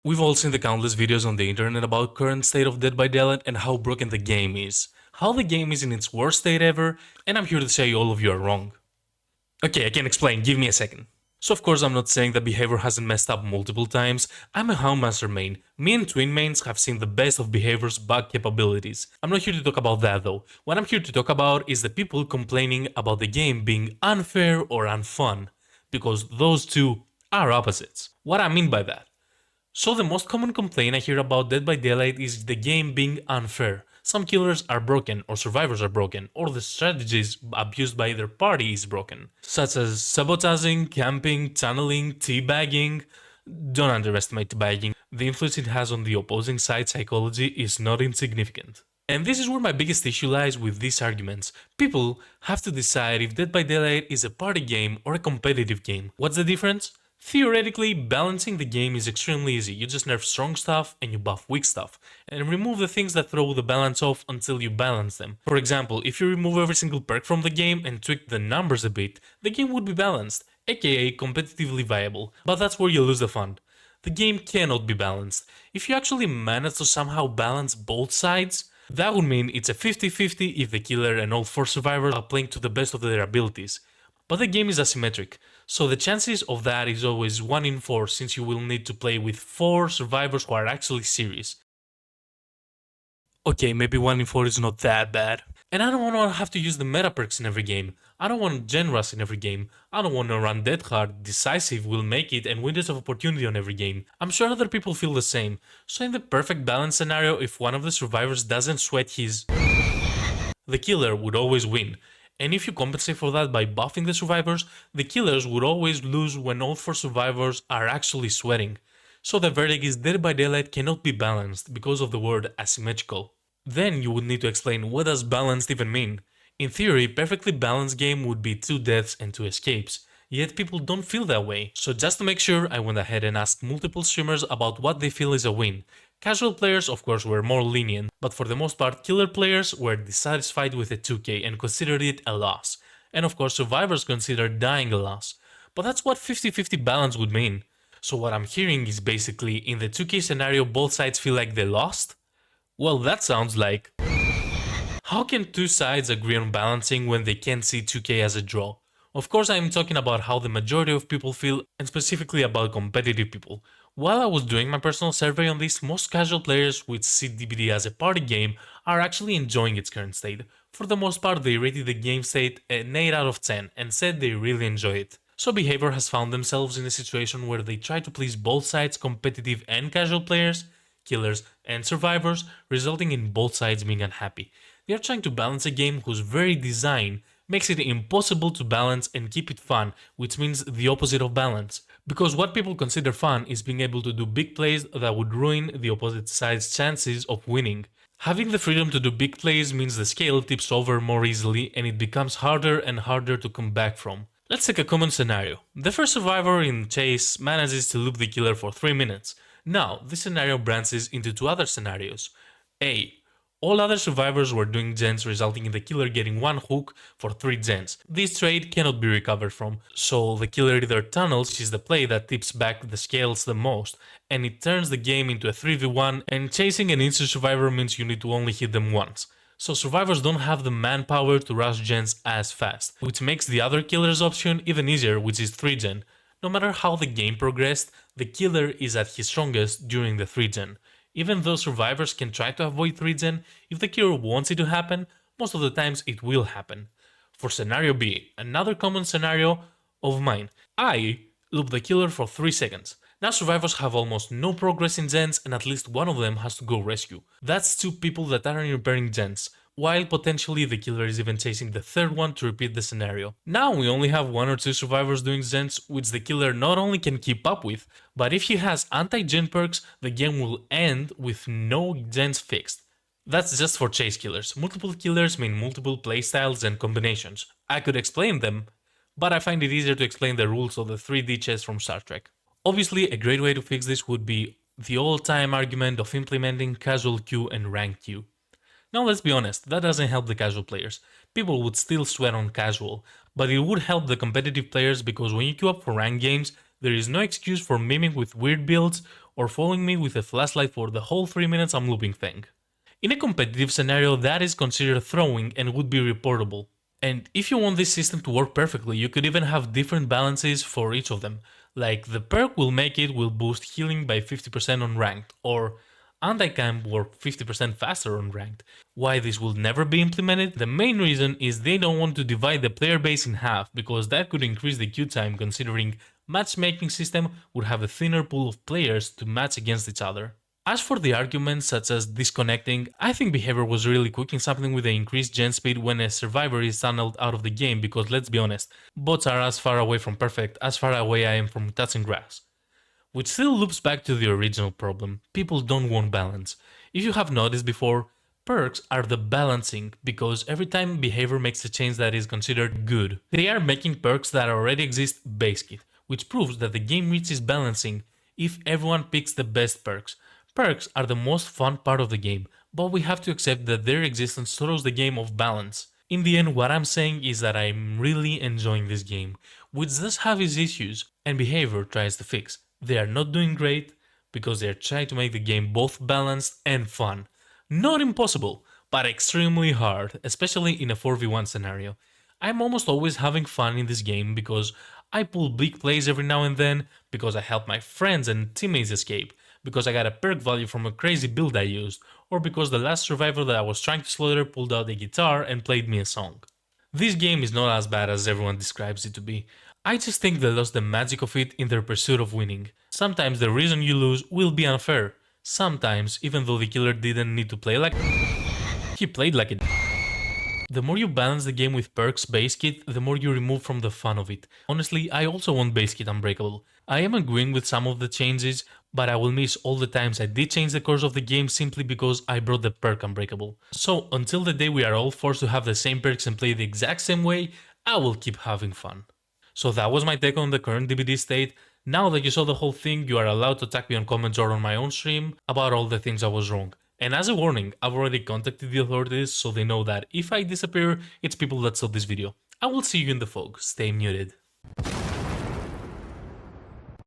We've all seen the countless videos on the internet about current state of Dead by Daylight and how broken the game is. How the game is in its worst state ever, and I'm here to say all of you are wrong. Okay, I can explain, give me a second. So of course I'm not saying that behavior hasn't messed up multiple times. I'm a Houndmaster main. Me and Twin mains have seen the best of behavior's bug capabilities. I'm not here to talk about that though. What I'm here to talk about is the people complaining about the game being unfair or unfun. Because those two are opposites. What I mean by that? So the most common complaint I hear about Dead by Daylight is the game being unfair. Some killers are broken, or survivors are broken, or the strategies abused by either party is broken, such as sabotaging, camping, tunneling, teabagging. Don't underestimate teabagging. The influence it has on the opposing side's psychology is not insignificant. And this is where my biggest issue lies with these arguments. People have to decide if Dead by Daylight is a party game or a competitive game. What's the difference? Theoretically, balancing the game is extremely easy. You just nerf strong stuff and you buff weak stuff, and remove the things that throw the balance off until you balance them. For example, if you remove every single perk from the game and tweak the numbers a bit, the game would be balanced, aka competitively viable, but that's where you lose the fun. The game cannot be balanced. If you actually manage to somehow balance both sides, that would mean it's a 50-50 if the killer and all 4 survivors are playing to the best of their abilities. But the game is asymmetric, so the chances of that is always 1 in 4 since you will need to play with 4 survivors who are actually serious. Okay, maybe 1 in 4 is not that bad. And I don't want to have to use the meta perks in every game. I don't want gen rush in every game. I don't want to run dead hard, decisive, will make it, and windows of opportunity on every game. I'm sure other people feel the same. So in the perfect balance scenario, if one of the survivors doesn't sweat his... the killer would always win. And if you compensate for that by buffing the survivors, the killers would always lose when all 4 survivors are actually sweating. So the verdict is Dead by Daylight cannot be balanced because of the word asymmetrical. Then you would need to explain what does balanced even mean. In theory, perfectly balanced game would be 2 deaths and 2 escapes. Yet people don't feel that way. So just to make sure, I went ahead and asked multiple streamers about what they feel is a win. Casual players of course were more lenient, but for the most part killer players were dissatisfied with a 2k and considered it a loss. And of course survivors considered dying a loss. But that's what 50-50 balance would mean. So what I'm hearing is basically in the 2k scenario both sides feel like they lost? Well, that sounds like... How can two sides agree on balancing when they can't see 2k as a draw? Of course I am talking about how the majority of people feel, and specifically about competitive people. While I was doing my personal survey on this, most casual players which see DBD as a party game are actually enjoying its current state. For the most part they rated the game state an 8 out of 10 and said they really enjoy it. So Behavior has found themselves in a situation where they try to please both sides, competitive and casual players, killers and survivors, resulting in both sides being unhappy. They are trying to balance a game whose very design makes it impossible to balance and keep it fun, which means the opposite of balance. Because what people consider fun is being able to do big plays that would ruin the opposite side's chances of winning. Having the freedom to do big plays means the scale tips over more easily and it becomes harder and harder to come back from. Let's take a common scenario. The first survivor in chase manages to loop the killer for 3 minutes. Now, this scenario branches into 2 other scenarios. A. All other survivors were doing gens, resulting in the killer getting 1 hook for 3 gens. This trade cannot be recovered from, so the killer either tunnels, which is the play that tips back the scales the most, and it turns the game into a 3v1, and chasing an instant survivor means you need to only hit them once. So survivors don't have the manpower to rush gens as fast, which makes the other killer's option even easier, which is 3 gen. No matter how the game progressed, the killer is at his strongest during the 3 gen. Even though survivors can try to avoid 3 gen, if the killer wants it to happen, most of the times it will happen. For scenario B, another common scenario of mine, I loop the killer for 3 seconds. Now survivors have almost no progress in gens and at least one of them has to go rescue. That's 2 people that aren't repairing gens, while potentially the killer is even chasing the 3rd one to repeat the scenario. Now we only have 1 or 2 survivors doing gens, which the killer not only can keep up with, but if he has anti-gen perks, the game will end with no gens fixed. That's just for chase killers. Multiple killers mean multiple playstyles and combinations. I could explain them, but I find it easier to explain the rules of the 3D chess from Star Trek. Obviously, a great way to fix this would be the all-time argument of implementing casual queue and rank queue. Now let's be honest, that doesn't help the casual players. People would still sweat on casual, but it would help the competitive players because when you queue up for ranked games, there is no excuse for miming with weird builds or following me with a flashlight for the whole 3 minutes I'm looping thing. In a competitive scenario, that is considered throwing and would be reportable. And if you want this system to work perfectly, you could even have different balances for each of them. Like the perk will make it will boost healing by 50% on ranked, or anti-cam work 50% faster on ranked. Why this will never be implemented? The main reason is they don't want to divide the player base in half, because that could increase the queue time, considering matchmaking system would have a thinner pool of players to match against each other. As for the arguments such as disconnecting, I think behavior was really quick in something with the increased gen speed when a survivor is tunneled out of the game, because let's be honest, bots are as far away from perfect as far away I am from touching grass. Which still loops back to the original problem: people don't want balance. If you have noticed before, perks are the balancing, because every time behavior makes a change that is considered good, they are making perks that already exist base kit, which proves that the game reaches balancing if everyone picks the best perks. Perks are the most fun part of the game, but we have to accept that their existence throws the game off balance. In the end, what I'm saying is that I'm really enjoying this game, which does have its issues, and behavior tries to fix. They are not doing great, because they are trying to make the game both balanced and fun. Not impossible, but extremely hard, especially in a 4v1 scenario. I'm almost always having fun in this game because I pull big plays every now and then, because I help my friends and teammates escape, because I got a perk value from a crazy build I used, or because the last survivor that I was trying to slaughter pulled out a guitar and played me a song. This game is not as bad as everyone describes it to be. I just think they lost the magic of it in their pursuit of winning. Sometimes the reason you lose will be unfair. Sometimes, even though the killer didn't need to play like he played like it. The more you balance the game with perks base kit, the more you remove from the fun of it. Honestly, I also want base kit unbreakable. I am agreeing with some of the changes, but I will miss all the times I did change the course of the game simply because I brought the perk unbreakable. So until the day we are all forced to have the same perks and play the exact same way, I will keep having fun. So that was my take on the current DBD state. Now that you saw the whole thing, you are allowed to tag me on comments or on my own stream about all the things I was wrong. And as a warning, I've already contacted the authorities so they know that if I disappear, it's people that saw this video. I will see you in the fog. Stay muted.